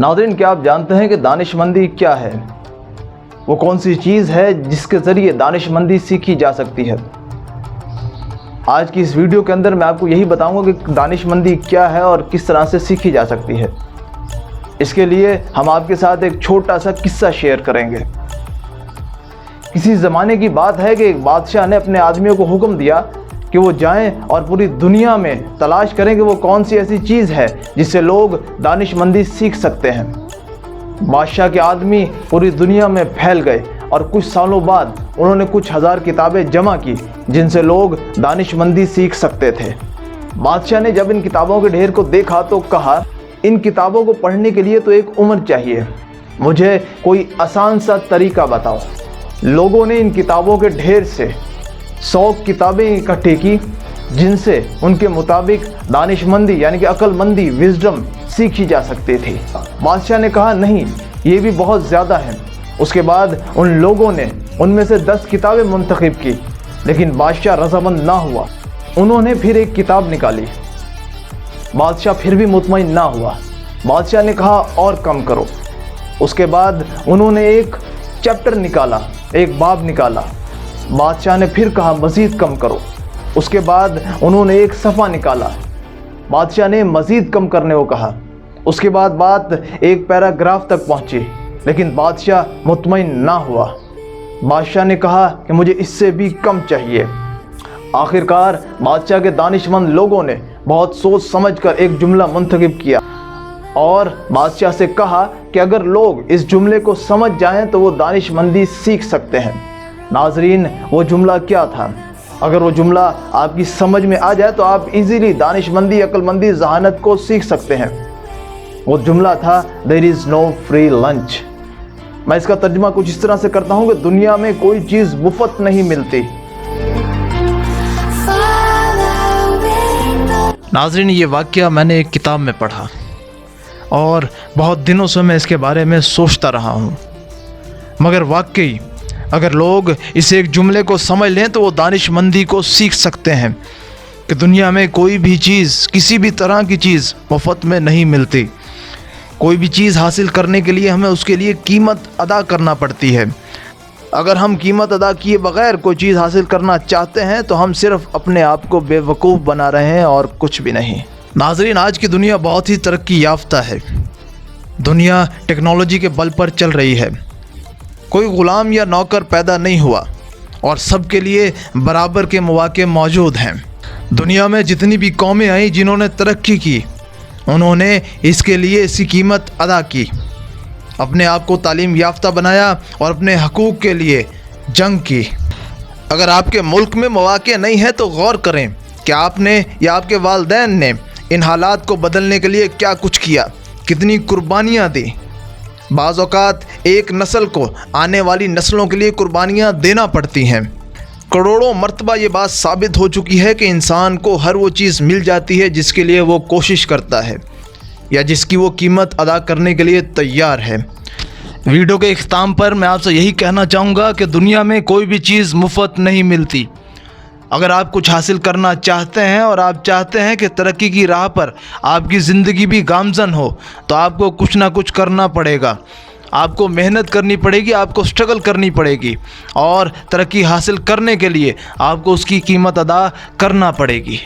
नाज़रीन, क्या आप जानते हैं कि दानिशमंदी क्या है? वो कौन सी चीज़ है जिसके ज़रिए दानिशमंदी सीखी जा सकती है? आज की इस वीडियो के अंदर मैं आपको यही बताऊंगा कि दानिशमंदी क्या है और किस तरह से सीखी जा सकती है। इसके लिए हम आपके साथ एक छोटा सा किस्सा शेयर करेंगे। किसी ज़माने की बात है कि एक बादशाह ने अपने आदमियों को हुक्म दिया कि वो जाएं और पूरी दुनिया में तलाश करें कि वो कौन सी ऐसी चीज़ है जिससे लोग दानिशमंदी सीख सकते हैं। बादशाह के आदमी पूरी दुनिया में फैल गए और कुछ सालों बाद उन्होंने कुछ हज़ार किताबें जमा की जिनसे लोग दानिशमंदी सीख सकते थे। बादशाह ने जब इन किताबों के ढेर को देखा तो कहा, इन किताबों को पढ़ने के लिए तो एक उम्र चाहिए, मुझे कोई आसान सा तरीका बताओ। लोगों ने इन किताबों के ढेर से 100 किताबें इकट्ठी की जिनसे उनके मुताबिक दानिशमंदी यानी कि अक्लमंदी, विजडम सीखी जा सकती थी। बादशाह ने कहा, नहीं, ये भी बहुत ज़्यादा है। उसके बाद उन लोगों ने उनमें से 10 किताबें मुंतखब की, लेकिन बादशाह रज़ामंद ना हुआ। उन्होंने फिर एक किताब निकाली। बादशाह फिर भी मुतमईन ना हुआ। बादशाह ने कहा, और कम करो। उसके बाद उन्होंने एक चैप्टर निकाला, एक बाब निकाला। बादशाह ने फिर कहा, मज़ीद कम करो। उसके बाद उन्होंने एक सफ़ा निकाला। बादशाह ने मज़ीद कम करने को कहा। उसके बाद बात एक पैराग्राफ तक पहुंची, लेकिन बादशाह मुतमईन ना हुआ। बादशाह ने कहा कि मुझे इससे भी कम चाहिए। आखिरकार बादशाह के दानिशमंद लोगों ने बहुत सोच समझकर एक जुमला मुंतखब किया और बादशाह से कहा कि अगर लोग इस जुमले को समझ जाएं तो वो दानिशमंदी सीख सकते हैं। नाजरीन, वो जुमला क्या था? अगर वो जुमला आपकी समझ में आ जाए तो आप इजीली दानिशमंदी, अक्लमंदी, ज़हानत को सीख सकते हैं। वो जुमला था, there is no free lunch. मैं इसका तर्जुमा कुछ इस तरह से करता हूँ कि दुनिया में कोई चीज़ मुफ्त नहीं मिलती। नाज़रीन, ये वाक़या मैंने एक किताब में पढ़ा और बहुत दिनों से मैं इसके बारे में सोचता रहा हूँ। मगर वाकई अगर लोग इस एक जुमले को समझ लें तो वो दानिशमंदी को सीख सकते हैं कि दुनिया में कोई भी चीज़, किसी भी तरह की चीज़ मुफ्त में नहीं मिलती। कोई भी चीज़ हासिल करने के लिए हमें उसके लिए कीमत अदा करना पड़ती है। अगर हम कीमत अदा किए बग़ैर कोई चीज़ हासिल करना चाहते हैं तो हम सिर्फ अपने आप को बेवकूफ़ बना रहे हैं और कुछ भी नहीं। नाज़रीन, आज की दुनिया बहुत ही तरक्की याफ्ता है। दुनिया टेक्नोलॉजी के बल पर चल रही है। कोई ग़ुलाम या नौकर पैदा नहीं हुआ और सबके लिए बराबर के मौक़े मौजूद हैं। दुनिया में जितनी भी कौमें आई जिन्होंने तरक्की की, उन्होंने इसके लिए इसकी कीमत अदा की, अपने आप को तालीम याफ्ता बनाया और अपने हकूक़ के लिए जंग की। अगर आपके मुल्क में मौक़े नहीं हैं तो गौर करें कि आपने या आपके वालिदैन ने इन हालात को बदलने के लिए क्या कुछ किया, कितनी कुर्बानियाँ दी। बाज़ औक़ात एक नस्ल को आने वाली नस्लों के लिए कुर्बानियाँ देना पड़ती हैं। करोड़ों मरतबा ये बात साबित हो चुकी है कि इंसान को हर वो चीज़ मिल जाती है जिसके लिए वो कोशिश करता है या जिसकी वो कीमत अदा करने के लिए तैयार है। वीडियो के इख्तिताम पर मैं आपसे यही कहना चाहूँगा कि दुनिया में कोई भी चीज़ मुफ्त नहीं मिलती। अगर आप कुछ हासिल करना चाहते हैं और आप चाहते हैं कि तरक्की की राह पर आपकी ज़िंदगी भी गामज़न हो तो आपको कुछ ना कुछ करना पड़ेगा। आपको मेहनत करनी पड़ेगी, आपको स्ट्रगल करनी पड़ेगी और तरक्की हासिल करने के लिए आपको उसकी कीमत अदा करना पड़ेगी।